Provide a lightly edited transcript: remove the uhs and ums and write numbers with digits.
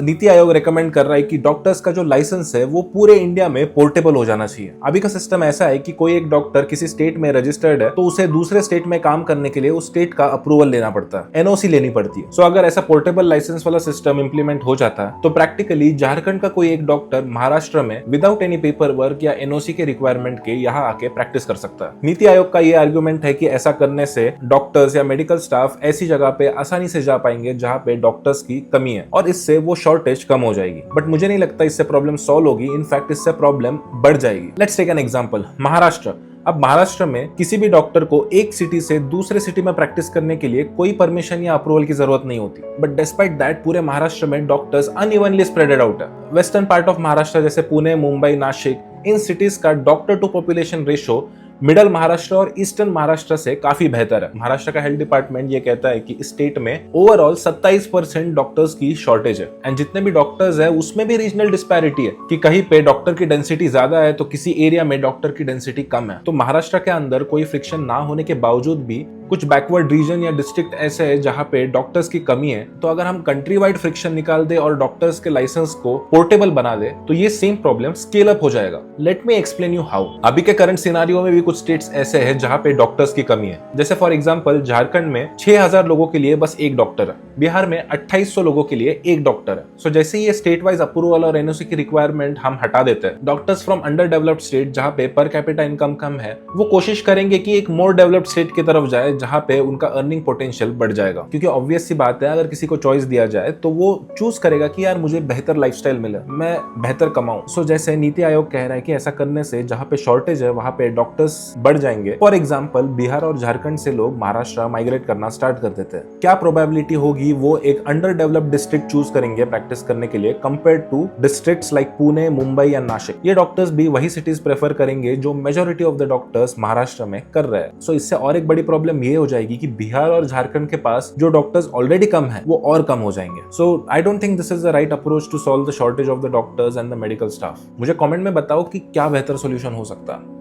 NITI Aayog recommend कर रहा है कि डॉक्टर्स का जो लाइसेंस है वो पूरे इंडिया में पोर्टेबल हो जाना चाहिए। अभी का सिस्टम ऐसा है कि कोई एक डॉक्टर किसी स्टेट में रजिस्टर्ड है तो उसे दूसरे स्टेट में काम करने के लिए उस स्टेट का अप्रूवल लेना पड़ता है, एनओसी लेनी पड़ती है। सो अगर ऐसा पोर्टेबल लाइसेंस वाला सिस्टम इंप्लीमेंट हो जाता है तो प्रैक्टिकली झारखंड का कोई एक डॉक्टर महाराष्ट्र में विदाउट एनी पेपर वर्क या एनओसी के रिक्वायरमेंट के यहाँ आके प्रैक्टिस कर सकता है। नीति आयोग का ये आर्गुमेंट है कि ऐसा करने से डॉक्टर्स या मेडिकल स्टाफ ऐसी जगह पे आसानी से जा पाएंगे जहाँ पे डॉक्टर्स की कमी है और इससे वो शॉर्टेज कम हो जाएगी। बट मुझे नहीं लगता इससे प्रॉब्लम सॉल्व होगी, इनफैक्ट इससे प्रॉब्लम बढ़ जाएगी। Let's take an example, Maharashtra. अब महाराष्ट्र में किसी भी डॉक्टर को एक सिटी से दूसरे सिटी में प्रैक्टिस करने के लिए कोई परमिशन या अप्रूवल की जरूरत नहीं होती। बट डिस्पाइट दैट पूरे महाराष्ट्र में डॉक्टर्स अनइवनली स्प्रेडेड आउट है। वेस्टर्न पार्ट ऑफ महाराष्ट्र जैसे पुणे, मुंबई, नासिक, इन सिटीज का doctor to population ratio middle Maharashtra और ईस्टर्न महाराष्ट्र से काफी बेहतर है। महाराष्ट्र का हेल्थ डिपार्टमेंट ये कहता है कि स्टेट में ओवरऑल 27% डॉक्टर्स की शॉर्टेज है एंड जितने भी डॉक्टर्स है उसमें भी रीजनल डिस्पैरिटी है कि कहीं पे डॉक्टर की डेंसिटी ज्यादा है तो किसी एरिया में डॉक्टर की डेंसिटी कम है। तो महाराष्ट्र के अंदर कोई फ्रिक्शन ना होने के बावजूद भी कुछ बैकवर्ड रीजन या डिस्ट्रिक्ट ऐसे है जहां पे डॉक्टर्स की कमी है। तो अगर हम कंट्री वाइड फ्रिक्शन निकाल दे और डॉक्टर्स के लाइसेंस को पोर्टेबल बना दे तो ये सेम प्रॉब्लम स्केल अप हो जाएगा। Let me explain you how. अभी के करंट सिनारियो में भी कुछ स्टेट्स ऐसे हैं जहां पे डॉक्टर्स की कमी है। जैसे फॉर एग्जांपल झारखंड में 6000 लोगों के लिए बस एक डॉक्टर है, बिहार में 2800 लोगों के लिए एक डॉक्टर है। सो जैसे ही ये स्टेट वाइज अप्रूवल और एनओसी की रिक्वायरमेंट हम हटा देते हैं, doctors from under developed state जहां पे पर कैपिटा इनकम कम है वो कोशिश करेंगे कि एक मोर डेवलप्ड स्टेट की तरफ जाए जहां पे उनका अर्निंग पोटेंशियल बढ़ जाएगा। क्योंकि ऑब्वियस सी बात है, अगर किसी को चॉइस दिया जाए तो वो चूज करेगा कि यार मुझे बेहतर लाइफस्टाइल मिले, मैं बेहतर कमाऊं। सो जैसे नीति आयोग कह रहा है कि ऐसा करने से जहां पे शॉर्टेज है वहां पे डॉक्टर्स बढ़ जाएंगे। फॉर एग्जांपल बिहार और झारखंड से लोग महाराष्ट्र माइग्रेट करना स्टार्ट कर देते हैं। क्या प्रोबेबिलिटी होगी वो एक अंडर डेवलप्ड डिस्ट्रिक्ट चूज करेंगे प्रैक्टिस करने के लिए compare to districts like Pune, Mumbai या नासिक। ये डॉक्टर्स भी वही सिटीज प्रेफर करेंगे जो majority of the doctors Maharashtra में कर रहे हैं। सो इससे और एक बड़ी प्रॉब्लम ये हो जाएगी कि बिहार और झारखंड के पास जो डॉक्टर्स ऑलरेडी कम है वो और कम हो जाएंगे। So I don't think this is the right approach to solve the shortage of the doctors and the medical staff. मुझे कमेंट में बताओ कि क्या बेहतर सोल्यूशन हो सकता है।